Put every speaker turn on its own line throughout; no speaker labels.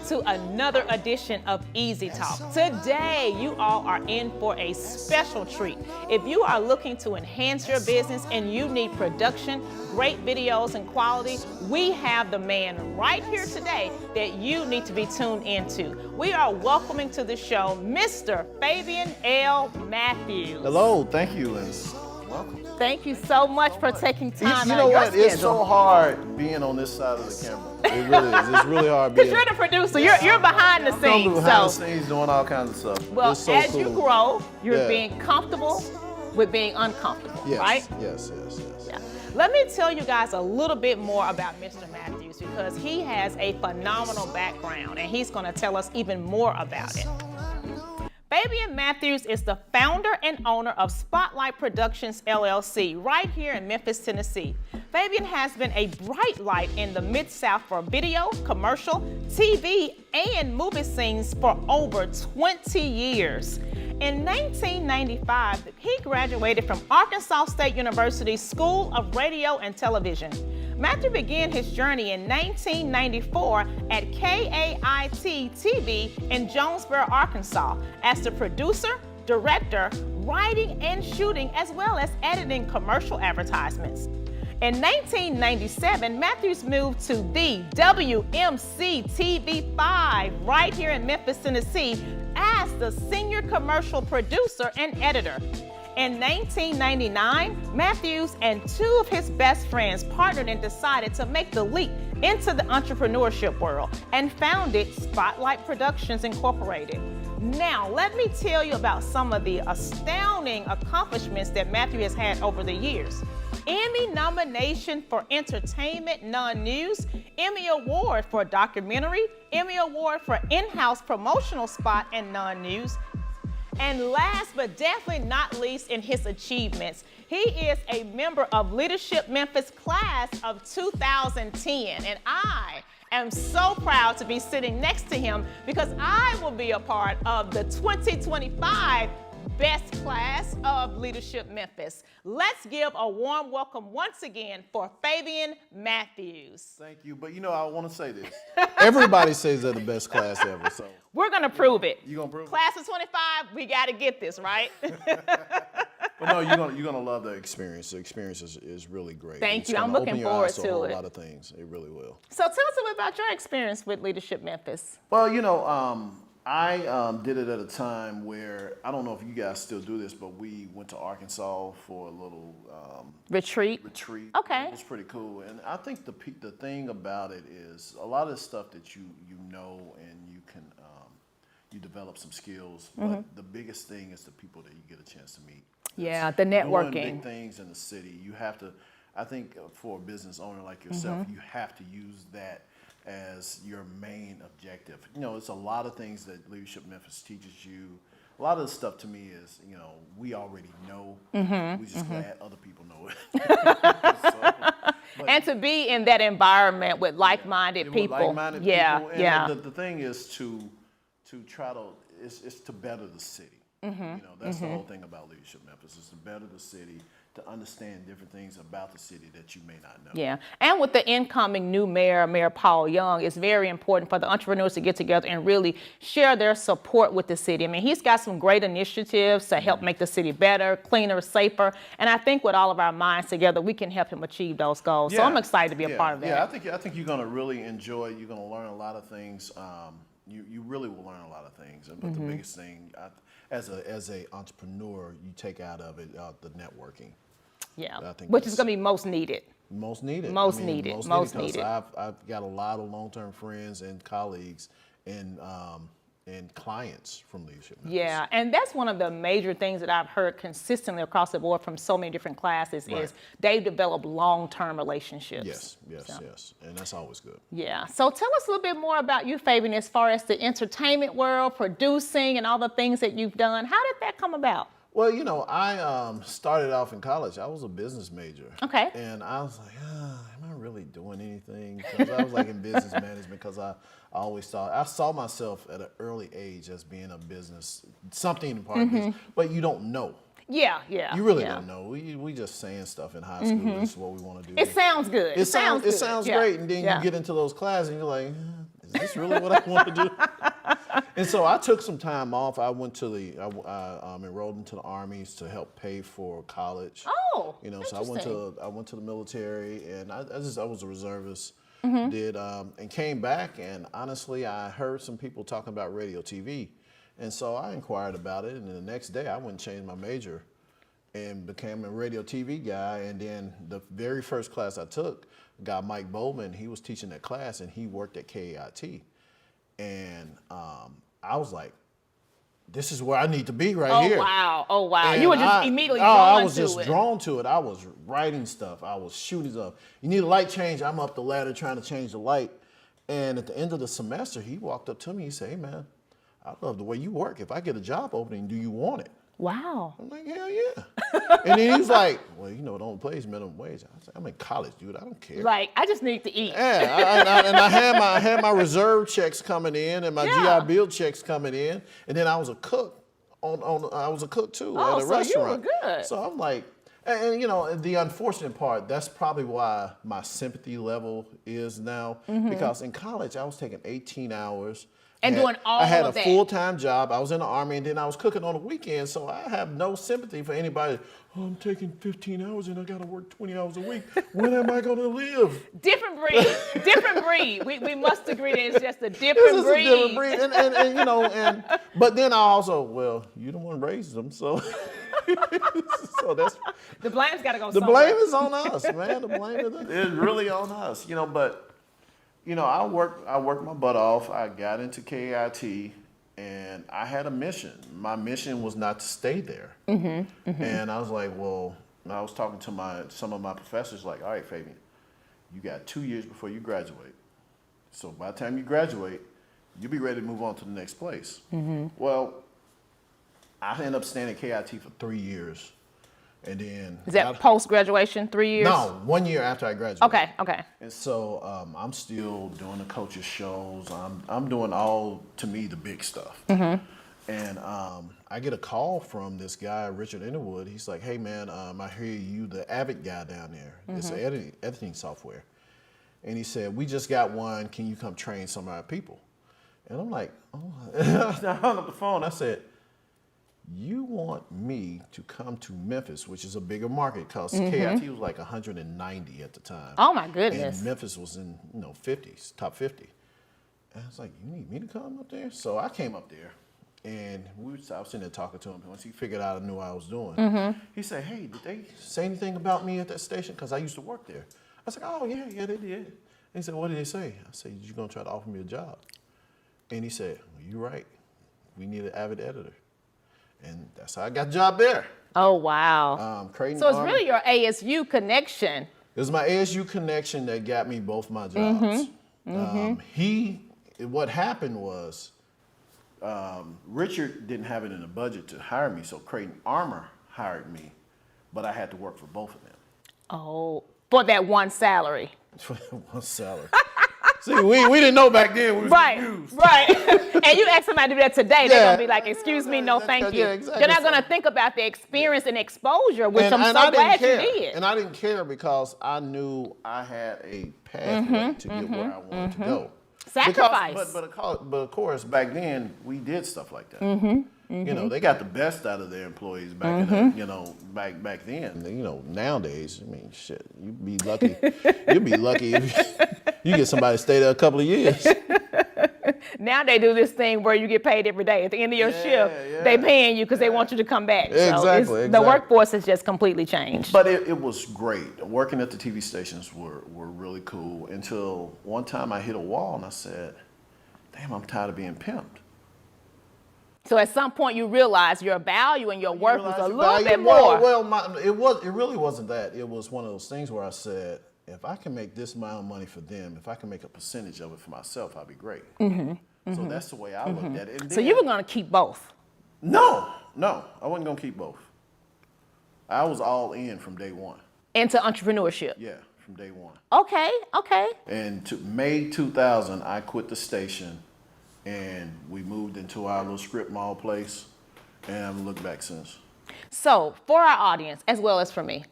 to another edition of Easy Talk. Today, you all are in for a special treat. If you are looking to enhance your business and you need production, great videos and quality, we have the man right here today that you need to be tuned into. We are welcoming to the show Mr. Fabian L. Matthews.
Hello, thank you, Liz. Welcome.
Thank you so much for taking time
You
out
know
of your
what?
schedule.
It's so hard being on this side of the camera. It really is. It's really hard
Because
being.
you're the producer. You're behind the
I'm
scenes.
behind the scenes doing all kinds of stuff.
Well,
it's so
as
cool.
you grow, you're
Yeah.
being comfortable with being uncomfortable,
Yes,
right?
Yes.
Yeah. Let me tell you guys a little bit more about Mr. Matthews because he has a phenomenal background and he's going to tell us even more about it. Fabian Matthews is the founder and owner of Spotlight Productions, LLC, right here in Memphis, Tennessee. Fabian has been a bright light in the Mid-South for video, commercial, TV, and movie scenes for over 20 years. In 1995, he graduated from Arkansas State University's School of Radio and Television. Matthew began his journey in 1994 at KAIT-TV in Jonesboro, Arkansas, as the producer, director, writing and shooting, as well as editing commercial advertisements. In 1997, Matthews moved to the WMC TV5 right here in Memphis, Tennessee, as the senior commercial producer and editor. In 1999, Matthews and two of his best friends partnered and decided to make the leap into the entrepreneurship world and founded Spotlight Productions Incorporated. Now, let me tell you about some of the astounding accomplishments that Matthew has had over the years. Emmy nomination for entertainment, non-news, Emmy Award for documentary, Emmy Award for in-house promotional spot and non-news. And last but definitely not least in his achievements, he is a member of Leadership Memphis class of 2010. And I am so proud to be sitting next to him because I will be a part of the 2025 Best Class of Leadership Memphis. Let's give a warm welcome once again for Fabian Matthews.
Thank you. But you know, I want to say this. Everybody says they're the best class ever. So
We're going to prove it.
you going to prove it?
Class of 25, we got to get this, right?
But no, you're gonna love the experience. The experience is really great.
Thank
It's
you. I'm
gonna
looking
open your
forward
eyes to a
to
whole
it.
lot of things. It really will.
So tell us a bit about your experience with Leadership Memphis.
Well, you know, I did it at a time where, I don't know if you guys still do this, but we went to Arkansas for a little
Retreat? Okay.
It was pretty cool. And I think the thing about it is a lot of the stuff that you know and you can, you develop some skills, but the biggest thing is the people that you get a chance to meet.
Yeah, the networking.
Doing big things in the city, you have to, I think for a business owner like yourself, you have to use that as your main objective. You know, it's a lot of things that Leadership Memphis teaches you. A lot of the stuff to me is, you know, we already know. We just glad other people know it.
And to be in that environment with like-minded
With
people.
like-minded
Yeah,
people. And
yeah.
the thing is to try to, it's to better the city. You know, that's the whole thing about Leadership Memphis, is to better the city, to understand different things about the city that you may not know.
Yeah, and with the incoming new mayor, Mayor Paul Young, it's very important for the entrepreneurs to get together and really share their support with the city. I mean, he's got some great initiatives to help make the city better, cleaner, safer, and I think with all of our minds together, we can help him achieve those goals. So I'm excited to be a part of that.
Yeah, I think you're going to really enjoy it. You're going to learn a lot of things. You really will learn a lot of things. But the biggest thing, as a entrepreneur, you take out of it the networking.
Yeah,
I think
which is going to be most needed.
Most needed.
Most needed.
'cause I've got a lot of long-term friends and colleagues and clients from Leadership Memphis.
Yeah, and that's one of the major things that I've heard consistently across the board from so many different classes is they've developed long-term relationships.
Yes, and that's always good.
Yeah, so tell us a little bit more about you, Fabian, as far as the entertainment world, producing, and all the things that you've done. How did that come about?
Well, you know, I started off in college. I was a business major.
Okay.
And I was like, am I really doing anything? Because I was like in business management because I always thought, I saw myself at an early age as being a business, something in part of business, but you don't know.
Yeah.
You really don't know. We just saying stuff in high school. This is what we want to do.
It sounds good.
It sounds
good.
great. And then you get into those classes and you're like, is is this really what I want to do? And so I took some time off. I went to I enrolled into the armies to help pay for college.
Oh,
So I went to the military, and I was a reservist. Did and came back, and honestly, I heard some people talking about radio TV, and so I inquired about it. And then the next day, I went and changed my major, and became a radio TV guy. And then the very first class I took, guy Mike Bowman, he was teaching that class, and he worked at KAIT. And I was like, this is where I need to be right here.
Oh, wow. And you were just immediately drawn to it.
I was just drawn to it. I was writing stuff. I was shooting stuff. You need a light change. I'm up the ladder trying to change the light. And at the end of the semester, he walked up to me. He said, hey, man, I love the way you work. If I get a job opening, do you want it?
Wow.
I'm like, hell yeah. And then he's like, well, it only pays minimum wage. I said, I'm in college, dude. I don't care.
Like, I just need to eat.
Yeah, I had my reserve checks coming in and my GI Bill checks coming in, and then I was a cook I was a cook too at a restaurant.
You were good.
So I'm like, and the unfortunate part, that's probably why my sympathy level is now, because in college I was taking 18 hours.
And doing all of that.
I had a full-time job. I was in the Army, and then I was cooking on the weekend, so I have no sympathy for anybody. Oh, I'm taking 15 hours, and I got to work 20 hours a week. When am I going to live?
Different breed. Different breed. We must agree that it's just a different breed.
A different breed. But then I also, you don't want to raise them, so that's...
The blame's got to go
somewhere.
The
blame is on us, man. The blame is really on us, but... I worked my butt off. I got into KIT, and I had a mission. My mission was not to stay there. And I was like, I was talking to some of my professors, like, all right, Fabian, you got 2 years before you graduate. So by the time you graduate, you'll be ready to move on to the next place. Well, I ended up staying at KIT for 3 years. And then
is that post-graduation, 3 years?
No, 1 year after I graduated.
Okay.
And so I'm still doing the coaches shows. I'm doing all, to me, the big stuff. And I get a call from this guy, Richard Innerwood. He's like, hey man, I hear you the Avid guy down there. It's an editing software. And he said, we just got one. Can you come train some of our people? And I'm like, oh. I hung up the phone. I said, you want me to come to Memphis, which is a bigger market, because KIT was like 190 at the time.
Oh my goodness.
And Memphis was in 50s, top 50. And I was like, you need me to come up there? So I came up there, and I was sitting there talking to him. Once he figured out I knew what I was doing, he said, hey, did they say anything about me at that station? Because I used to work there. I was like, oh yeah, they did. And he said, what did they say? I said, you're going to try to offer me a job? And he said, well, you're right. We need an Avid editor. And that's how I got the job there.
Oh, wow. So it's really your ASU connection.
It was my ASU connection that got me both my jobs. What happened was, Richard didn't have it in the budget to hire me, so Creighton Armor hired me, but I had to work for both of them.
Oh, for that one salary.
For that one salary. See, we didn't know back then. We was confused.
Right. And you ask somebody to do that today, they're going to be like, excuse me, no thank you.
Yeah, exactly.
They're not going to think about the experience and exposure, which I'm so glad you did.
And I didn't care because I knew I had a pathway to get where I wanted to go.
Sacrifice.
But of course, back then, we did stuff like that. They got the best out of their employees back back then. Nowadays, I mean, shit, you'd be lucky. You'd be lucky if you get somebody to stay there a couple of years.
Now they do this thing where you get paid every day. At the end of your shift, they paying you because they want you to come back.
Exactly.
The workforce has just completely changed.
But it was great. Working at the TV stations were really cool until one time I hit a wall and I said, damn, I'm tired of being pimped.
So at some point you realized your value and your worth was a little bit more.
It really wasn't that. It was one of those things where I said, if I can make this amount of money for them, if I can make a percentage of it for myself, I'll be great. So that's the way I looked at it. And
so you were going to keep both?
No, I wasn't going to keep both. I was all in from day one.
Into entrepreneurship?
Yeah, from day one.
Okay.
And to May 2000, I quit the station, and we moved into our little strip mall place, and I haven't looked back since. So
for our audience, as well as for me,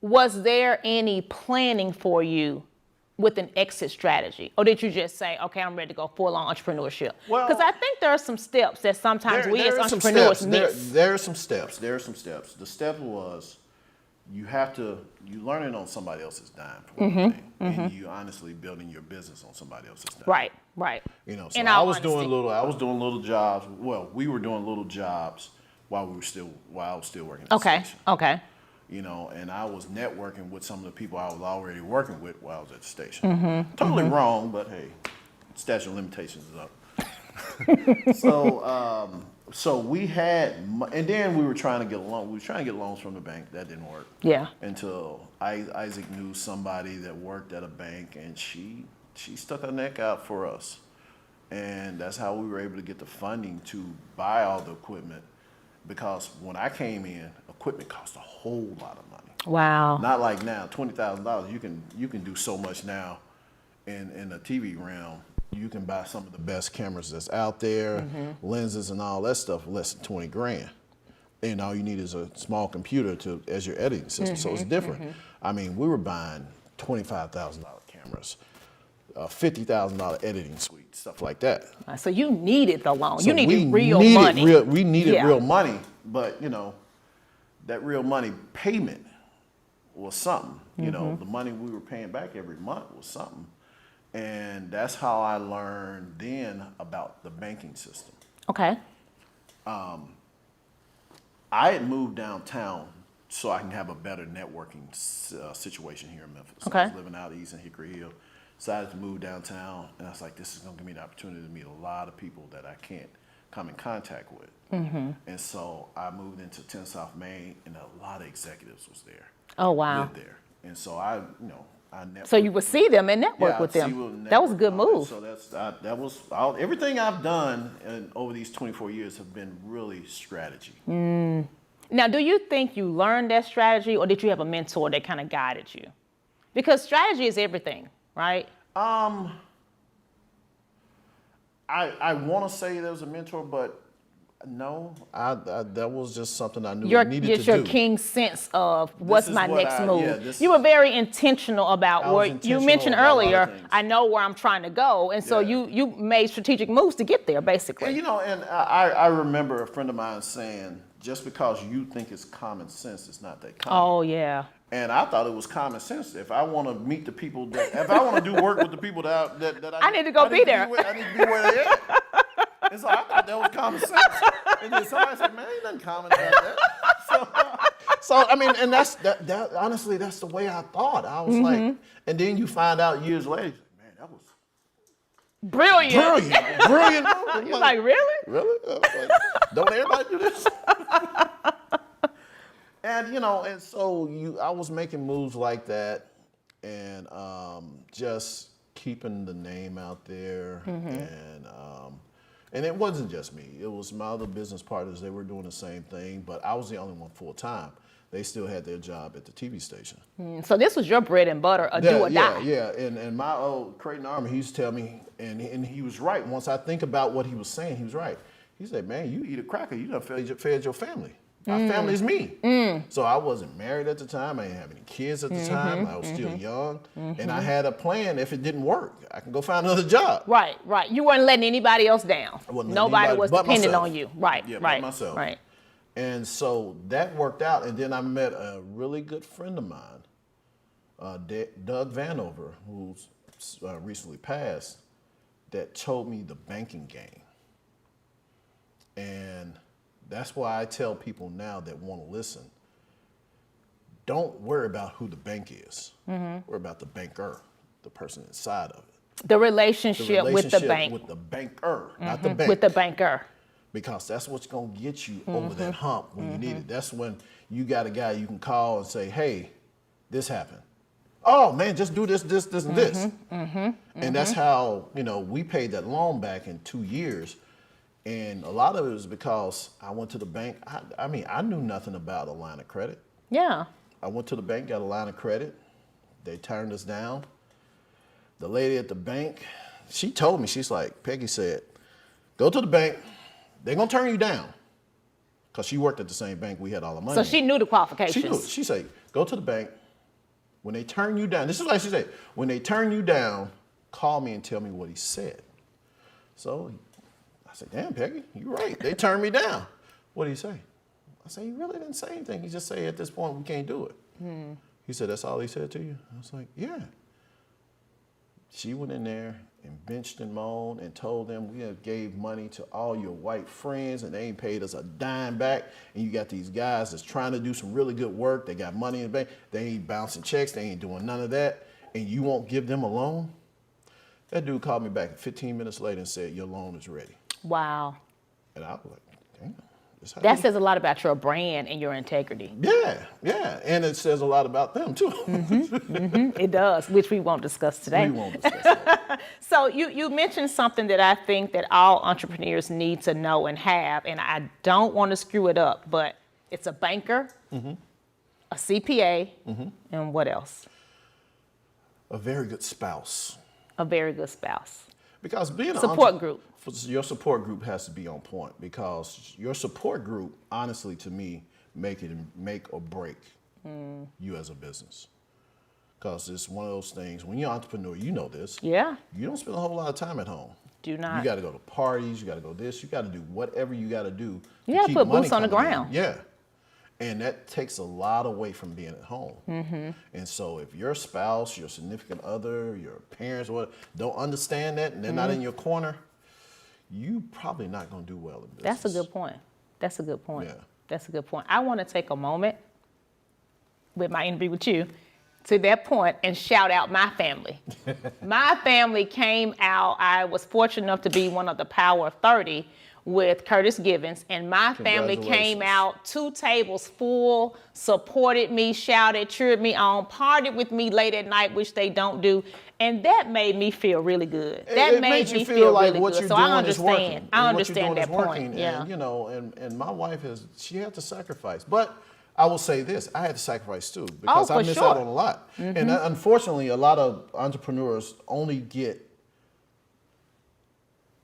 was there any planning for you with an exit strategy? Or did you just say, okay, I'm ready to go full on entrepreneurship?
Well,
Because I think there are some steps that sometimes we as
are some
entrepreneurs
steps.
miss.
There are some steps. The step was you learn it on somebody else's dime for one thing. And you honestly building your business on somebody else's dime.
Right.
You know, so
In
I
all
was
honesty.
doing little jobs. Well, we were doing little jobs while I was still working at the station.
Okay.
You know, and I was networking with some of the people I was already working with while I was at the station. Totally wrong, but hey, statute of limitations is up. So we had, and then we were trying to get a loan. We were trying to get loans from the bank. That didn't work.
Yeah.
Until Isaac knew somebody that worked at a bank, and she stuck her neck out for us, and that's how we were able to get the funding to buy all the equipment. Because when I came in, equipment cost a whole lot of money.
Wow.
Not like now, $20,000. You can do so much now in the TV realm. You can buy some of the best cameras that's out there, lenses and all that stuff, less than 20 grand. And all you need is a small computer as your editing system. So it's different. I mean, we were buying $25,000 cameras, $50,000 editing suite, stuff like that.
So you needed the loan.
So
you needed real
needed
money.
We needed real money, but you know, that real money payment was something. You know, the money we were paying back every month was something. And that's how I learned then about the banking system.
Okay.
I had moved downtown so I can have a better networking situation here in Memphis.
Okay.
I was living out east in Hickory Hill. Decided to move downtown, and I was like, this is going to give me the opportunity to meet a lot of people that I can't come in contact with. And so I moved into 10 South Main, and a lot of executives was there.
Oh, wow.
Lived there. And so I networked.
So you would see them and network with
I'd see
them. That was a good move.
So that was everything I've done over these 24 years have been really strategy.
Now, do you think you learned that strategy, or did you have a mentor that kind of guided you? Because strategy is everything, right?
I want to say there was a mentor, but no, that was just something I knew I needed to do.
Your keen sense of what's my next move.
Yeah,
you were very intentional about where you mentioned earlier.
things.
I know where I'm trying to go, and so you made strategic moves to get there, basically.
And, you know, and I remember a friend of mine saying, just because you think it's common sense, it's not that common.
Oh yeah.
And I thought it was common sense. If I want to meet the people if I want to do work with the people that
I need to go be there.
I need to be where they at. And so I thought that was common sense. And then somebody said, man, ain't nothing common about that. So I mean, and that honestly, that's the way I thought. I was like, and then you find out years later, man, that was
brilliant.
Brilliant.
You're like, really?
Really? I was like, don't everybody do this? And you know, and so I was making moves like that, and just keeping the name out there, and it wasn't just me. It was my other business partners. They were doing the same thing, but I was the only one full time. They still had their job at the TV station.
So this was your bread and butter, do or die.
Yeah. And my old Creighton Army, he used to tell me, and he was right. Once I think about what he was saying, he was right. He said, man, you eat a cracker, you done fed your family. Our family is me. So I wasn't married at the time. I didn't have any kids at the time. I was still young. And I had a plan. If it didn't work, I can go find another job.
Right. You weren't letting anybody else down. Nobody was dependent on you. Right.
Yeah,
right.
by myself.
Right.
And so that worked out. And then I met a really good friend of mine, Doug Vanover, who's recently passed, that told me the banking game. And that's why I tell people now that want to listen, don't worry about who the bank is. Worry about the banker, the person inside of it.
The relationship with the bank.
With the banker, not the bank.
With the banker.
Because that's what's going to get you over that hump when you need it. That's when you got a guy you can call and say, hey, this happened. Oh, man, just do this, and this. And that's how, you know, we paid that loan back in 2 years. And a lot of it was because I went to the bank. I mean, I knew nothing about a line of credit.
Yeah.
I went to the bank, got a line of credit. They turned us down. The lady at the bank, she told me, she's like, Peggy said, go to the bank. They're going to turn you down. Because she worked at the same bank we had all the money.
So she knew the qualifications.
She knew. She said, go to the bank. When they turn you down, this is what she said. When they turn you down, call me and tell me what he said. So I said, damn, Peggy, you're right. They turned me down. What did he say? I said, he really didn't say anything. He just said, at this point, we can't do it. He said, that's all he said to you? I was like, yeah. She went in there and benched and moaned and told them we have gave money to all your white friends and they ain't paid us a dime back. And you got these guys that's trying to do some really good work. They got money in the bank. They ain't bouncing checks. They ain't doing none of that. And you won't give them a loan? That dude called me back 15 minutes later and said, your loan is ready.
Wow.
And I was like, damn.
That says a lot about your brand and your integrity.
Yeah, yeah. And it says a lot about them, too.
It does, which we won't discuss today.
We won't discuss that.
So you mentioned something that I think that all entrepreneurs need to know and have, and I don't want to screw it up, but it's a banker, a CPA, and what else?
A very good spouse.
A very good spouse.
Because being
support group.
Your support group has to be on point because your support group, honestly, to me, make or break you as a business. Because it's one of those things, when you're an entrepreneur, you know this.
Yeah.
You don't spend a whole lot of time at home.
Do not.
You got to go to parties, you got to go this, you got to do whatever you got to do.
You got to put boots on the ground.
Yeah. And that takes a lot away from being at home. And so if your spouse, your significant other, your parents, or don't understand that and they're not in your corner, you probably not going to do well in business.
That's a good point. That's a good point.
Yeah.
That's a good point. I want to take a moment with my interview with you to that point and shout out my family. My family came out. I was fortunate enough to be one of the Power of 30 with Curtis Givens, and my family came out, 2 tables full, supported me, shouted, cheered me on, partied with me late at night, which they don't do, and that made me feel really good. That made me feel
like
really
what
good.
you're
So
doing
I
is working.
understand. I understand that point.
And,
yeah.
you know, and my wife she had to sacrifice, but I will say this: I had to sacrifice too because I missed out on a lot, and unfortunately, a lot of entrepreneurs only get.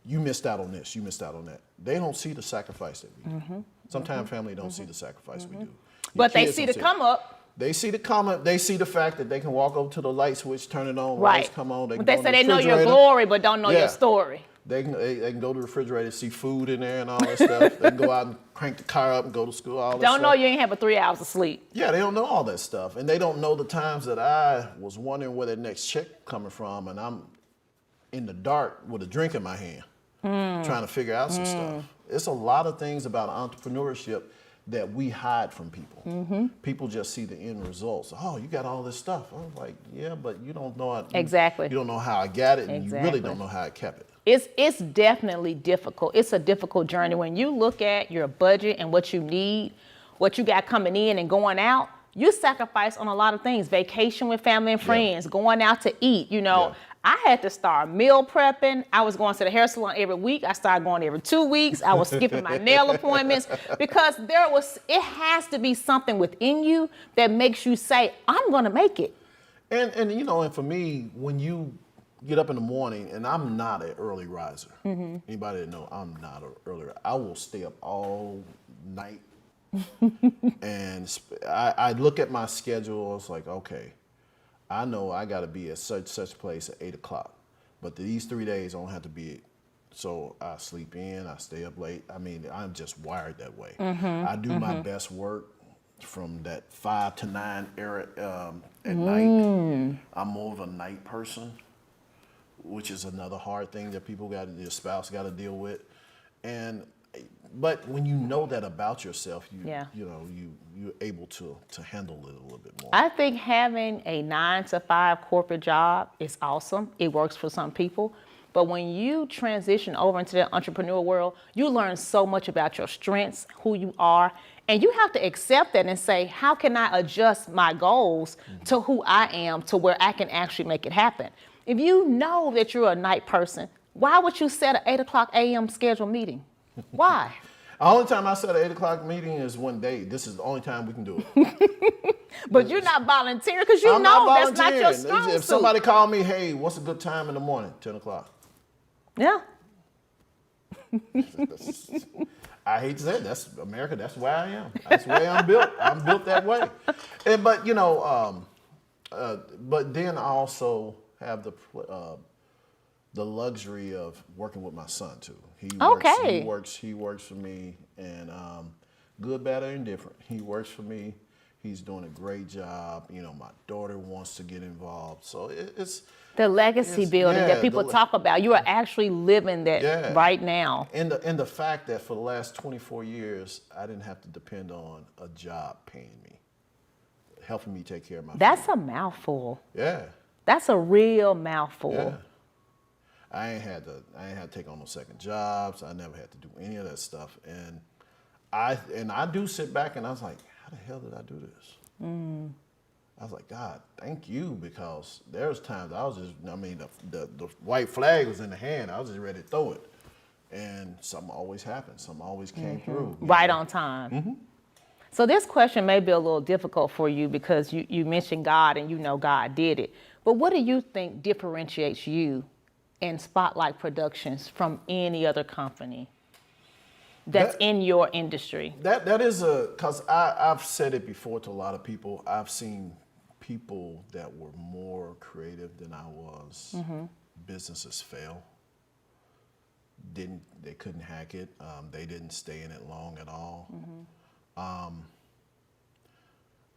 You missed out on this, you missed out on that. They don't see the sacrifice that we do. Sometimes family don't see the sacrifice we do.
But they see the come up.
They see the come up. They see the fact that they can walk over to the light switch, turn it on,
Right.
lights come on.
But they say they know your glory, but don't know your story.
They can go to the refrigerator, see food in there and all that stuff. They can go out and crank the car up and go to school, all that stuff.
Don't know you ain't having 3 hours of sleep.
Yeah, they don't know all that stuff. And they don't know the times that I was wondering where that next check coming from, and I'm in the dark with a drink in my hand. Trying to figure out some stuff. It's a lot of things about entrepreneurship that we hide from people. People just see the end results. Oh, you got all this stuff. I'm like, yeah, but you don't know it.
Exactly.
You don't know how I got it, and you really don't know how I kept it.
It's definitely difficult. It's a difficult journey. When you look at your budget and what you need, what you got coming in and going out, you sacrifice on a lot of things. Vacation with family and friends, going out to eat, you know. I had to start meal prepping. I was going to the hair salon every week. I started going every 2 weeks. I was skipping my nail appointments because it has to be something within you that makes you say, I'm going to make it.
And you know, and for me, when you get up in the morning, and I'm not an early riser. Anybody that know I'm not an early riser. I will stay up all night. And I look at my schedule. It's like, okay, I know I got to be at such place at 8 o'clock, but these 3 days I don't have to be. So I sleep in, I stay up late. I mean, I'm just wired that way. I do my best work from that 5 to 9 era at night. I'm more of a night person, which is another hard thing that your spouse got to deal with. But when you know that about yourself, you're able to handle it a little bit more.
I think having a 9-to-5 corporate job is awesome. It works for some people. But when you transition over into the entrepreneur world, you learn so much about your strengths, who you are, and you have to accept that and say, how can I adjust my goals to who I am to where I can actually make it happen? If you know that you're a night person, why would you set an 8 o'clock a.m. scheduled meeting? Why?
The only time I set an 8 o'clock meeting is one day. This is the only time we can do it.
But you're not volunteering because you know that's not your strong suit.
If somebody called me, hey, what's a good time in the morning? 10 o'clock.
Yeah.
I hate to say it. That's America. That's where I am. That's the way I'm built. I'm built that way. But, you know, But then I also have the luxury of working with my son too. He works for me, and good, bad, or indifferent. He works for me. He's doing a great job. You know, my daughter wants to get involved, so it's
the legacy building that people talk about. You are actually living that right now.
And the fact that for the last 24 years, I didn't have to depend on a job paying me, helping me take care of my
That's
family.
a mouthful.
Yeah.
That's a real mouthful.
Yeah. I ain't had to take on no second jobs. I never had to do any of that stuff. And I do sit back and I was like, how the hell did I do this? I was like, God, thank you, because there's times I was just, the white flag was in the hand. I was just ready to throw it. And something always happened. Something always came through.
Right on time. So this question may be a little difficult for you because you mentioned God and you know God did it. But what do you think differentiates you in Spotlight Productions from any other company that's in your industry?
That is because I've said it before to a lot of people. I've seen people that were more creative than I was. Businesses fail. They couldn't hack it. They didn't stay in it long at all.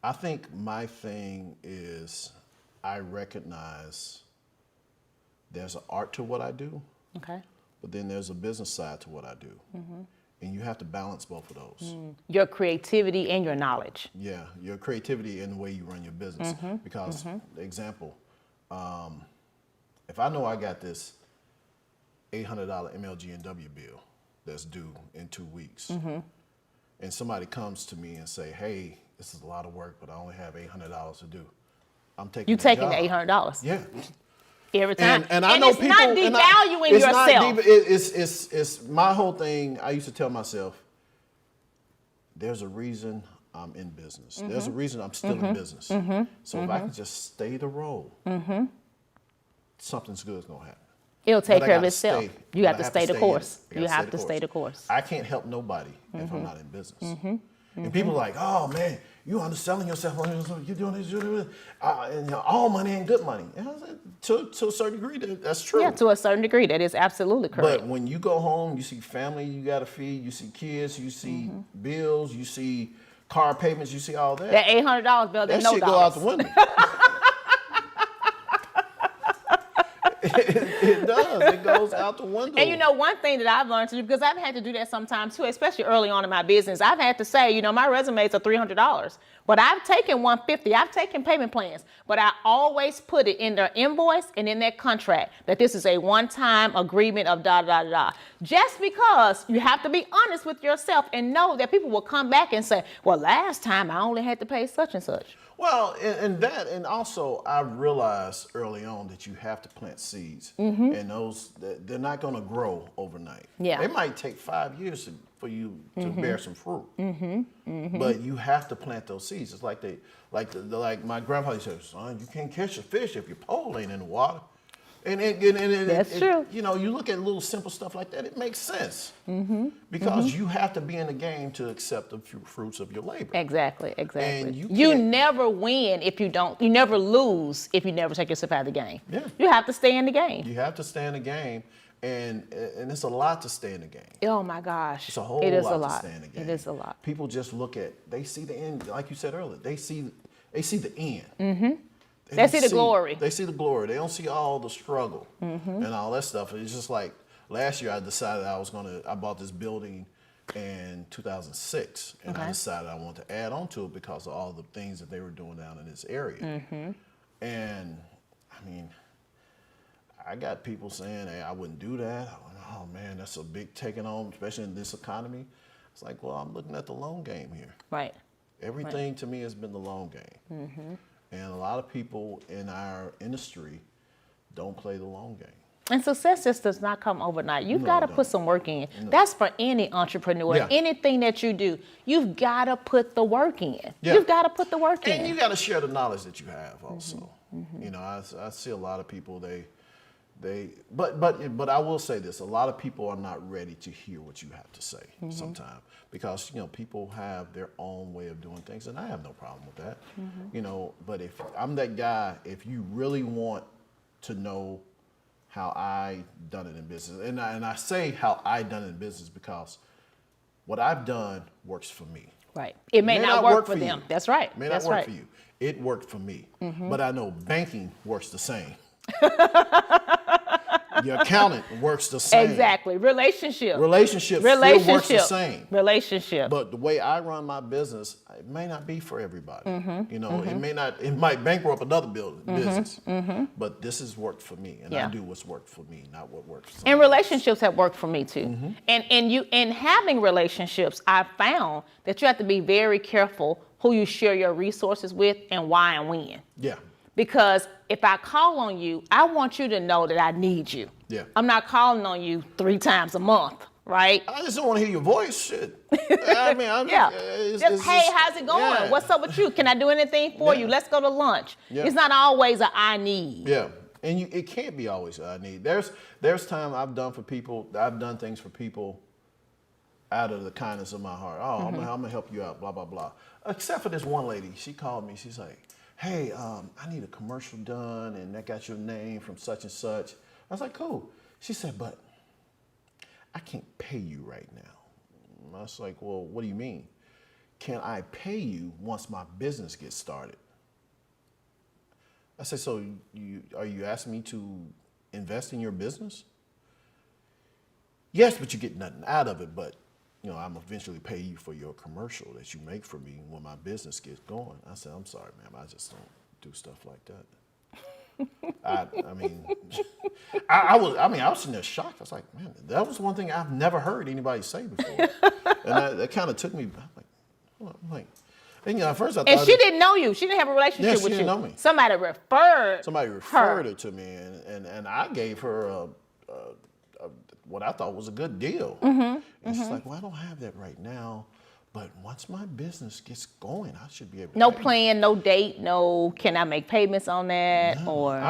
I think my thing is I recognize there's an art to what I do, but then there's a business side to what I do. And you have to balance both of those.
Your creativity and your knowledge.
Yeah, your creativity and the way you run your business. Because, example, if I know I got this $800 MLG&W bill that's due in 2 weeks, and somebody comes to me and say, hey, this is a lot of work, but I only have $800 to do, I'm taking
You taking the $800?
Yeah.
Every time.
And I know
it's
people,
not devaluing yourself.
It's my whole thing. I used to tell myself, there's a reason I'm in business. There's a reason I'm still in business. So if I can just stay the role, something's good is gonna happen.
It'll take care of itself. You have to stay the course. You have to stay the course.
I can't help nobody if I'm not in business. And people are like, oh man, you underselling yourself. You're doing this, and all money ain't good money. And I was like, to a certain degree, that's true.
Yeah, to a certain degree, that is absolutely correct.
But when you go home, you see family you got to feed, you see kids, you see bills, you see car payments, you see all that.
That $800 bill,
that
no
shit
dollars.
go out the window. It does. It goes out the window.
And you know, one thing that I've learned to do, because I've had to do that sometimes too, especially early on in my business, I've had to say, you know, my resumes are $300, but I've taken $150. I've taken payment plans, but I always put it in their invoice and in their contract that this is a one-time agreement of da-da-da-da. Just because you have to be honest with yourself and know that people will come back and say, well, last time I only had to pay such and such.
Well, and also I realized early on that you have to plant seeds, and they're not going to grow overnight.
Yeah,
they might take 5 years for you to bear some fruit, but you have to plant those seeds. It's like my grandfather said, son, you can't catch a fish if your pole ain't in the water. And
that's true.
You know, you look at little simple stuff like that, it makes sense. Because you have to be in the game to accept the fruits of your labor.
Exactly.
And
you never win if you don't, you never lose if you never take yourself out of the game.
Yeah.
You have to stay in the game.
You have to stay in the game, and it's a lot to stay in the game.
Oh my gosh.
It's a whole lot to stay in the game.
It is a lot.
People just look at, they see the end, like you said earlier, they see the end. They see the glory. They see the glory. They don't see all the struggle and all that stuff. It's just like last year I decided I bought this building in 2006, and I decided I wanted to add on to it because of all the things that they were doing down in this area. And I mean, I got people saying, hey, I wouldn't do that. I went, oh man, that's a big taking on, especially in this economy. It's like, well, I'm looking at the long game here.
Right.
Everything to me has been the long game. And a lot of people in our industry don't play the long game.
And success just does not come overnight. You've got to put some work in. That's for any entrepreneur.
Yeah.
Anything that you do, you've got to put the work in.
Yeah.
You've got to put the work in.
And you got to share the knowledge that you have also. You know, I see a lot of people, But I will say this: a lot of people are not ready to hear what you have to say sometimes, because people have their own way of doing things, and I have no problem with that. But if I'm that guy, if you really want to know how I done it in business, and I say how I done it in business because what I've done works for me.
Right. It may not work for them.
You.
That's right.
It may not work for you. It worked for me. But I know banking works the same. Your accountant works the same.
Exactly. Relationships still works the same. Relationship.
But the way I run my business, it may not be for everybody. It might bankrupt another business. But this has worked for me, and I do what's worked for me, not what works for somebody
And relationships have worked for me too. And in having relationships, I've found that you have to be very careful who you share your resources with and why and when.
Yeah.
Because if I call on you, I want you to know that I need you.
Yeah.
I'm not calling on you 3 times a month, right?
I just don't want to hear your voice. Shit. I mean,
Hey, how's it going?
Yeah.
What's up with you? Can I do anything for you? Let's go to lunch.
Yeah.
It's not always a I need.
Yeah. And it can't be always I need. There's time I've done things for people out of the kindness of my heart. Oh, I'm gonna help you out, blah, blah, blah. Except for this one lady. She called me. She's like, hey, I need a commercial done, and that got your name from such and such. I was like, cool. She said, but I can't pay you right now. And I was like, well, what do you mean? Can I pay you once my business gets started? I said, so are you asking me to invest in your business? Yes, but you get nothing out of it, but I'm eventually pay you for your commercial that you make for me when my business gets going. I said, I'm sorry, ma'am, I just don't do stuff like that. I was sitting there shocked. I was like, man, that was one thing I've never heard anybody say before. And that kind of took me, I'm like, and at first I thought.
And she didn't know you. She didn't have a relationship with you.
She didn't know me.
Somebody referred
her to me, and I gave her what I thought was a good deal. And she's like, well, I don't have that right now, but once my business gets going, I should be able to.
No plan, no date, no, can I make payments on that?
No,
or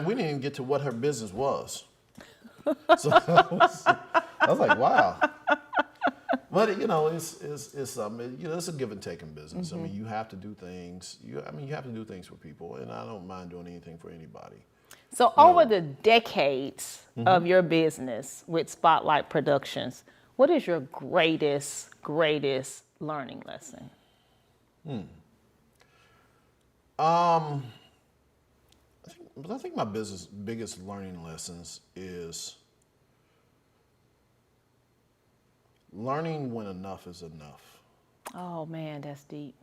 we didn't even get to what her business was. So I was like, wow. But it's a give and take in business. I mean, you have to do things. You have to do things for people, and I don't mind doing anything for anybody.
So over the decades of your business with Spotlight Productions, what is your greatest learning lesson?
I think my biggest learning lessons is learning when enough is enough.
Oh man, that's deep.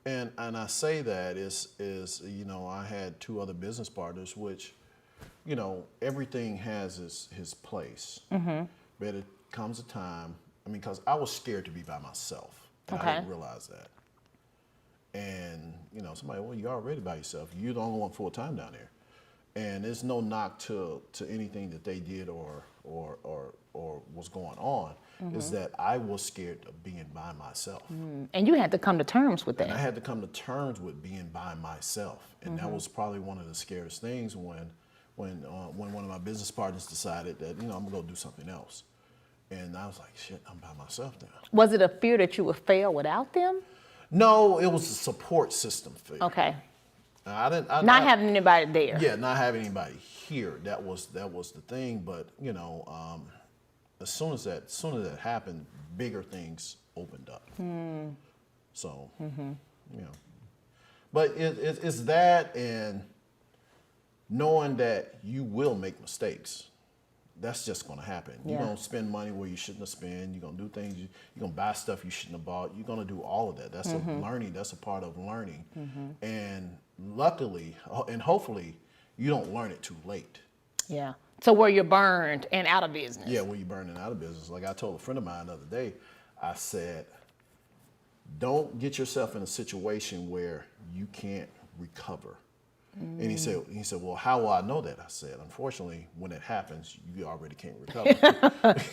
And I say that is I had 2 other business partners, which, everything has his place. But it comes a time, because I was scared to be by myself. And I didn't realize that. And, somebody, well, you're already by yourself. You're the only one full time down there. And there's no knock to anything that they did or was going on. Is that I was scared of being by myself.
And you had to come to terms with that.
And I had to come to terms with being by myself. And that was probably one of the scariest things when one of my business partners decided that, I'm gonna go do something else. And I was like, shit, I'm by myself now.
Was it a fear that you would fail without them?
No, it was a support system fear.
Okay.
Not
having anybody there.
Yeah, not having anybody here. That was the thing. But as soon as that happened, bigger things opened up. So, but it's that, and knowing that you will make mistakes. That's just going to happen.
Yeah.
You're going to spend money where you shouldn't have spent. You're going to do things. You're going to buy stuff you shouldn't have bought. You're going to do all of that. That's a learning. That's a part of learning. And luckily, and hopefully, you don't learn it too late.
Yeah. So where you're burned and out of business.
Yeah, when you're burned and out of business. Like I told a friend of mine the other day, I said, don't get yourself in a situation where you can't recover. And he said, well, how will I know that? I said, unfortunately, when it happens, you already can't recover.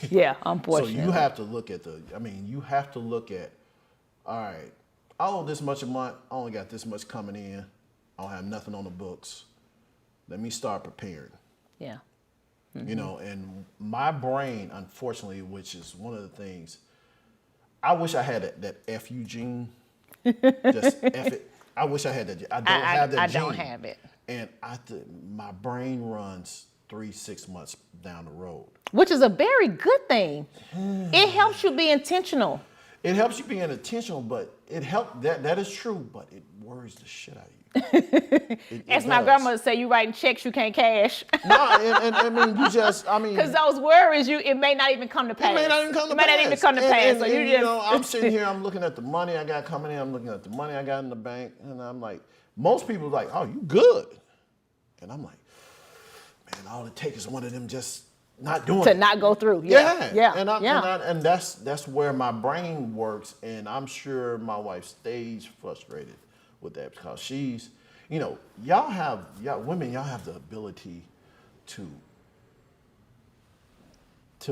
Yeah, unfortunately.
So you have to look at all right, I owe this much a month. I only got this much coming in. I don't have nothing on the books. Let me start preparing.
Yeah.
You know, and my brain, unfortunately, which is one of the things, I wish I had that FU gene. Just F it. I wish I had that. I don't have that gene.
I don't have it.
And my brain runs 3-6 months down the road.
Which is a very good thing. It helps you be intentional.
It helps you be intentional, but that is true, but it worries the shit out of you.
As my grandmother say, you writing checks you can't cash.
No, and I mean,
because those worries, it may not even come to pass.
It may not even come to pass.
It may not even come to pass. So
you know, I'm sitting here, I'm looking at the money I got coming in, I'm looking at the money I got in the bank, and I'm like, most people are like, oh, you good. And I'm like, man, all it takes is one of them just not doing
to
it.
not go through.
Yeah. And that's where my brain works, and I'm sure my wife stays frustrated with that because she's, you know, women have the ability to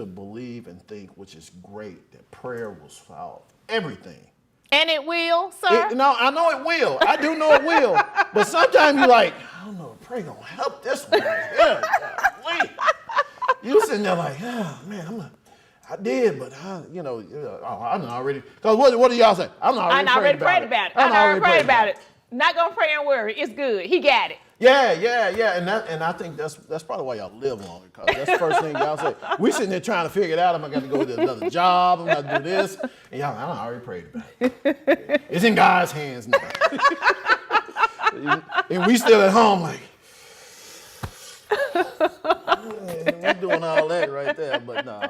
believe and think, which is great, that prayer will solve everything.
And it will, sir?
No, I know it will. I do know it will. But sometimes you're like, I don't know, prayer gonna help this one right here. Wait. You sitting there like, oh, man, I did, but I done already. Because what do y'all say? I already prayed about it.
Not gonna pray and worry. It's good. He got it.
Yeah. And I think that's probably why y'all live longer, because that's the first thing y'all say. We sitting there trying to figure it out. I'm gonna go to another job. I'm gonna do this. And y'all, I already prayed about it. It's in God's hands now. And we still at home like, we're doing all that right there, but no,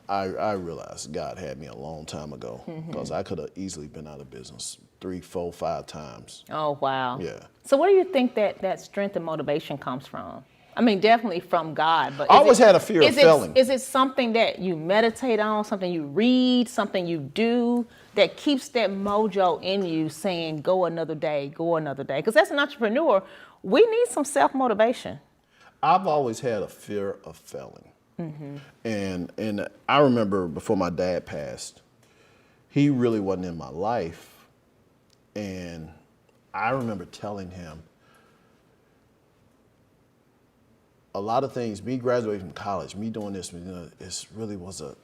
I realized God had me a long time ago, because I could have easily been out of business 3, 4, 5 times.
Oh, wow.
Yeah.
So where do you think that strength and motivation comes from? I mean, definitely from God, but
I always had a fear of failing.
Is it something that you meditate on, something you read, something you do that keeps that mojo in you saying, go another day? Because as an entrepreneur, we need some self-motivation.
I've always had a fear of failing. And I remember before my dad passed, he really wasn't in my life. And I remember telling him a lot of things, me graduating from college, me doing this, it really was to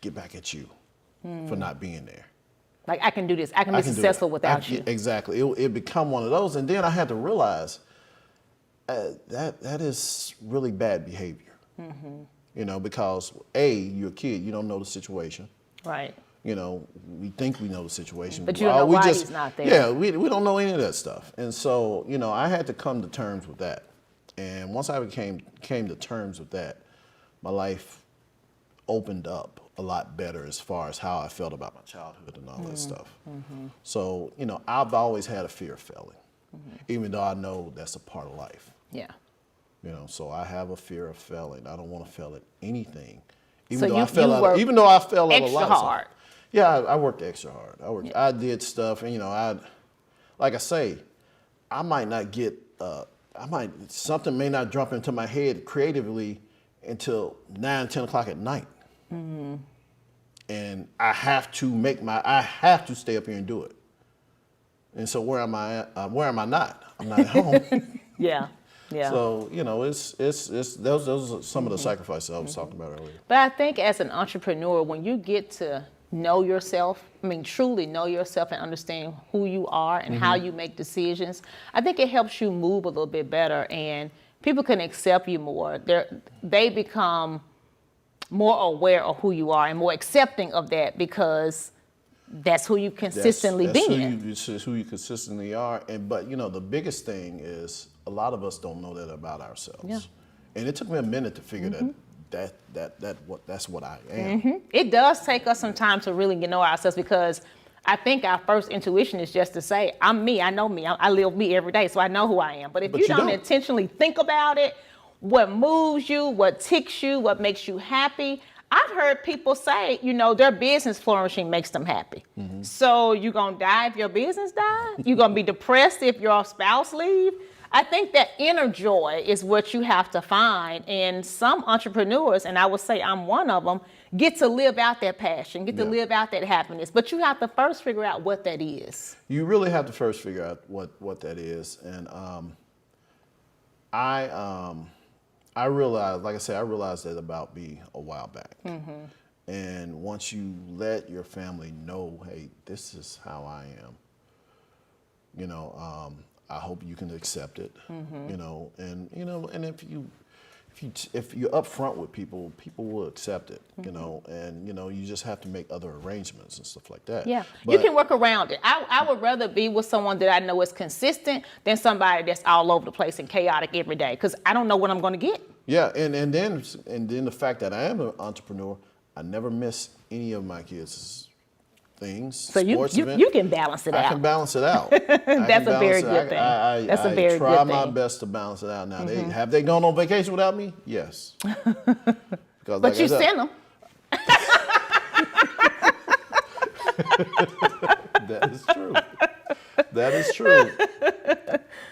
get back at you for not being there.
Like, I can do this. I can be successful without you.
Exactly. It become one of those. And then I had to realize that is really bad behavior. You know, because you're a kid, you don't know the situation.
Right.
You know, we think we know the situation.
But you don't know why he's not there.
Yeah, we don't know any of that stuff. And so, you know, I had to come to terms with that. And once I came to terms with that, my life opened up a lot better as far as how I felt about my childhood and all that stuff. So, you know, I've always had a fear of failing, even though I know that's a part of life.
Yeah.
You know, so I have a fear of failing. I don't want to fail at anything.
Even though
I fell out of a lot of
hard.
Yeah, I worked extra hard. I did stuff, and you know, like I say, I might not get, something may not jump into my head creatively until 9, 10 o'clock at night. And I have to stay up here and do it. And so where am I not? I'm not at home.
Yeah.
So, you know, those are some of the sacrifices I was talking about earlier.
But I think as an entrepreneur, when you get to know yourself, truly know yourself and understand who you are and how you make decisions, I think it helps you move a little bit better, and people can accept you more. They become more aware of who you are and more accepting of that, because that's who you consistently been.
That's who you consistently are. But, you know, the biggest thing is a lot of us don't know that about ourselves. Yeah. And it took me a minute to figure that's what I am.
It does take us some time to really know ourselves, because I think our first intuition is just to say, I'm me, I know me, I live me every day, so I know who I am. But if you don't intentionally think about it, what moves you, what ticks you, what makes you happy, I've heard people say, you know, their business flourishing makes them happy. So you're going to die if your business dies? You're going to be depressed if your spouse leaves? I think that inner joy is what you have to find. And some entrepreneurs, and I would say I'm one of them, get to live out that passion, get to live out that happiness. But you have to first figure out what that is.
You really have to first figure out what that is. And I realized, like I said, I realized that about me a while back. And once you let your family know, hey, this is how I am, I hope you can accept it, and if you're upfront with people, people will accept it, and you just have to make other arrangements and stuff like that.
Yeah,
but
you can work around it. I would rather be with someone that I know is consistent than somebody that's all over the place and chaotic every day, because I don't know what I'm going to get.
Yeah, and then the fact that I am an entrepreneur, I never miss any of my kids' things.
So you can balance it out.
I can balance it out.
That's a very good thing. That's a very good thing.
I try my best to balance it out. Now, have they gone on vacation without me? Yes. Because
but you sent them.
That is true. That is true.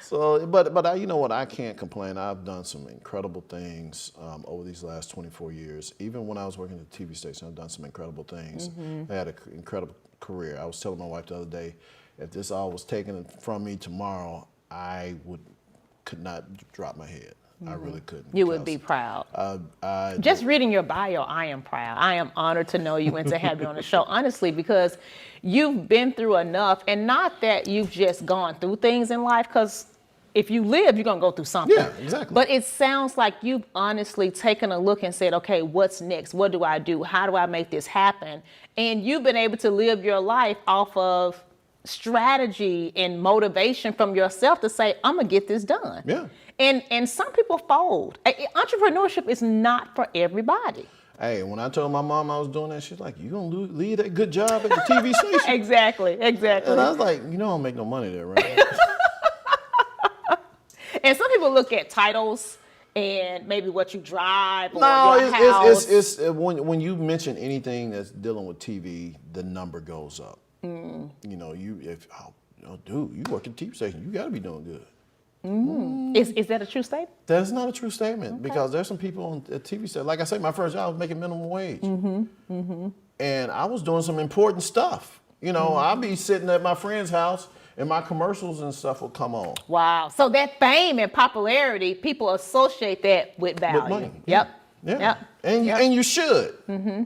So, but you know what? I can't complain. I've done some incredible things over these last 24 years. Even when I was working at the TV station, I've done some incredible things. I had an incredible career. I was telling my wife the other day, if this all was taken from me tomorrow, I could not drop my head. I really couldn't.
You would be proud. Just reading your bio, I am proud. I am honored to know you and to have you on the show, honestly, because you've been through enough, and not that you've just gone through things in life, because if you live, you're going to go through something.
Yeah, exactly.
But it sounds like you've honestly taken a look and said, okay, what's next? What do I do? How do I make this happen? And you've been able to live your life off of strategy and motivation from yourself to say, I'm going to get this done.
Yeah.
And some people fold. Entrepreneurship is not for everybody.
Hey, when I told my mom I was doing that, she's like, you going to leave that good job at the TV station?
Exactly.
And I was like, I don't make no money there, right?
And some people look at titles and maybe what you drive or your house.
It's when you mention anything that's dealing with TV, the number goes up. Dude, you work at the TV station, you got to be doing good.
Is that a true statement?
That's not a true statement, because there's some people on the TV station. Like I say, my first job was making minimum wage, and I was doing some important stuff. I'd be sitting at my friend's house, and my commercials and stuff would come on.
Wow! So that fame and popularity, people associate that with value.
With money.
Yep.
Yeah.
Yep.
And you should,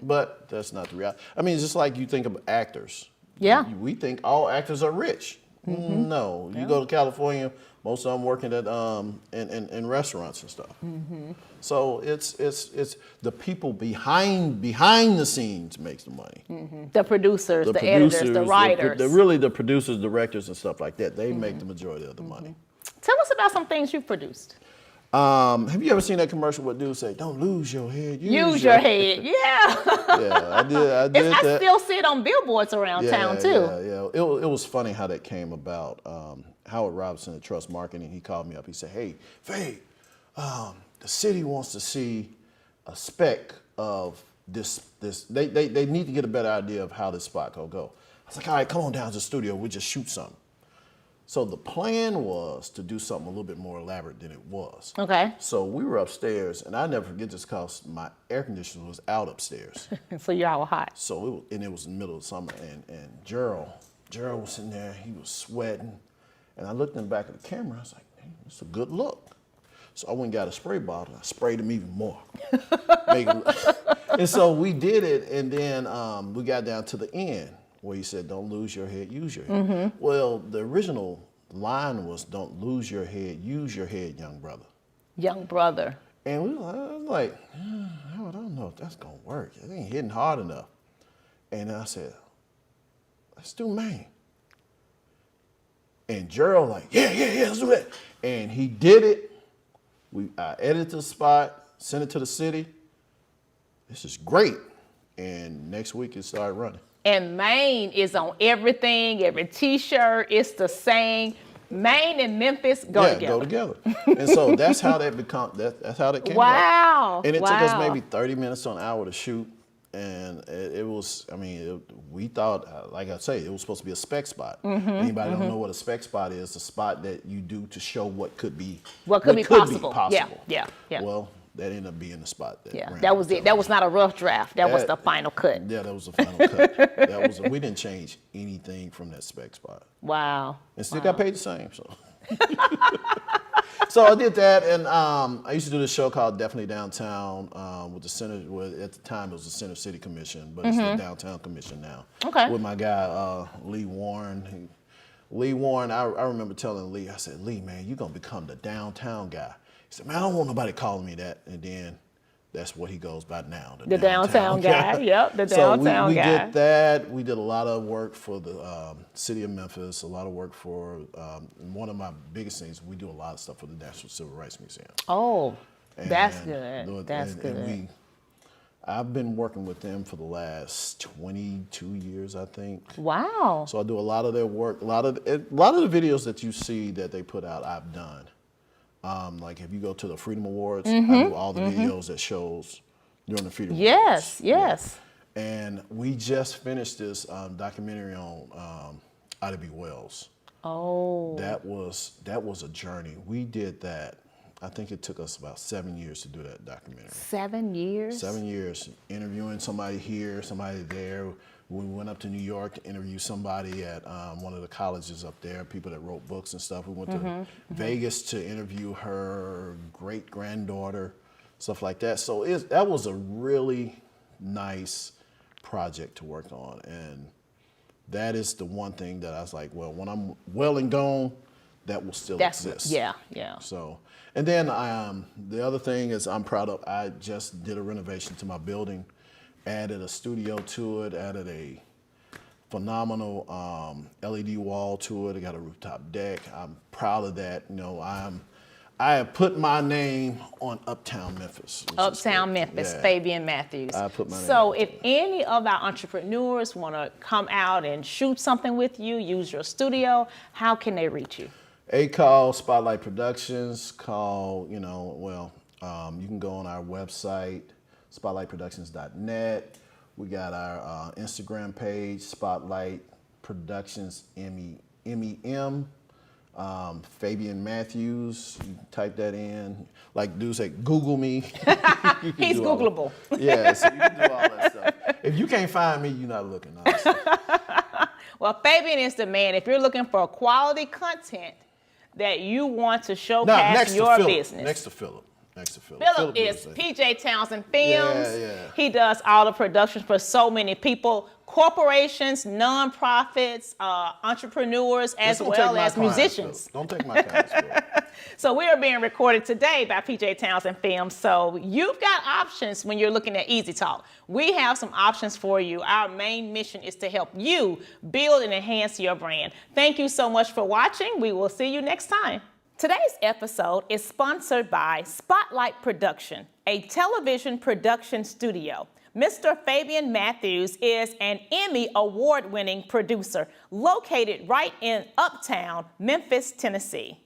but that's not the reality. I mean, it's just like you think of actors.
Yeah.
We think all actors are rich. No, you go to California, most of them working at in restaurants and stuff. So it's the people behind the scenes makes the money.
The producers, the editors, the writers.
The producers, directors, and stuff like that. They make the majority of the money.
Tell us about some things you produced.
Have you ever seen that commercial where dudes say, "Don't lose your head,
use your head"? Yeah.
Yeah, I did.
I still see it on billboards around town too.
Yeah. It was funny how that came about. Howard Robinson at Trust Marketing, he called me up. He said, "Hey, Faye, the city wants to see a spec of this. They need to get a better idea of how this spot will go." I was like, "All right, come on down to the studio. We'll just shoot something." So the plan was to do something a little bit more elaborate than it was.
Okay.
So we were upstairs, and I never forget this because my air conditioner was out upstairs.
So y'all were hot.
So it was in the middle of summer, and Gerald was in there. He was sweating, and I looked in the back of the camera. I was like, "Hey, it's a good look." So I went and got a spray bottle. I sprayed him even more. And so we did it, and then we got down to the end, where he said, "Don't lose your head, use your head." Well, the original line was, "Don't lose your head, use your head, young brother."
Young brother.
And I was like, I don't know if that's going to work. It ain't hitting hard enough. And I said, "Let's do Maine." And Gerald like, yeah, let's do that. And he did it. I edited the spot, sent it to the city. This is great. And next week it started running.
And Maine is on everything, every T-shirt. It's the same. Maine and Memphis go together.
Go together. And so that's how that that's how that came about.
Wow.
And it took us maybe 30 minutes to an hour to shoot. And it was, we thought, like I say, it was supposed to be a spec spot. Anybody don't know what a spec spot is? The spot that you do to show what could be possible. Yeah. Well, that ended up being the spot.
That was it. That was not a rough draft. That was the final cut.
Yeah, that was the final cut. We didn't change anything from that spec spot.
Wow.
And still got paid the same. So. So I did that, and I used to do this show called Definitely Downtown with the Center. Well, at the time, it was the Center City Commission, but it's the Downtown Commission now.
Okay.
With my guy Lee Warren. Lee Warren, I remember telling Lee, I said, Lee, man, you're gonna become the downtown guy. He said, man, I don't want nobody calling me that. And then that's what he goes by now.
The downtown guy. Yep, the downtown
guy. So we
guy.
did that. We did a lot of work for the city of Memphis, a lot of work for, one of my biggest things, we do a lot of stuff for the National Civil Rights Museum.
Oh,
And
that's good. That's good.
And I've been working with them for the last 22 years, I think.
Wow.
So I do a lot of their work. A lot of the videos that you see that they put out, I've done. Like if you go to the Freedom Awards, I do all the videos that shows during the Freedom Awards. Yes. And we just finished this documentary on Ida B. Wells.
Oh.
That was a journey. We did that. I think it took us about 7 years to do that documentary.
7 years?
7 years, interviewing somebody here, somebody there. We went up to New York to interview somebody at one of the colleges up there, people that wrote books and stuff. We went to Vegas to interview her great-granddaughter, stuff like that. So that was a really nice project to work on. And that is the one thing that I was like, well, when I'm well and gone, that will still exist.
Yeah.
So, and then the other thing is I'm proud of, I just did a renovation to my building, added a studio to it, added a phenomenal LED wall to it. I got a rooftop deck. I'm proud of that. You know, I have put my name on Uptown Memphis.
Uptown Memphis,
yeah.
Fabian Matthews.
I put my name
So
on
if any of our entrepreneurs want to come out and shoot something with you, use your studio, how can they reach you?
Call Spotlight Productions, you can go on our website, spotlightproductions.net. We got our Instagram page, Spotlight Productions, MEM. Fabian Matthews, you type that in. Like dudes say, Google me.
He's Googleable.
Yeah, so you can do all that stuff. If you can't find me, you're not looking, honestly.
Well, Fabian is the man. If you're looking for quality content that you want to showcase your business.
Next to Philip.
Philip is PJ Townsend Films.
Yeah.
He does all the productions for so many people, corporations, nonprofits, entrepreneurs, as well as musicians.
Don't take my clients, Philip.
So we are being recorded today by PJ Townsend Films. So you've got options when you're looking at Easy Talk. We have some options for you. Our main mission is to help you build and enhance your brand. Thank you so much for watching. We will see you next time. Today's episode is sponsored by Spotlight Production, a television production studio. Mr. Fabian Matthews is an Emmy award-winning producer located right in Uptown, Memphis, Tennessee.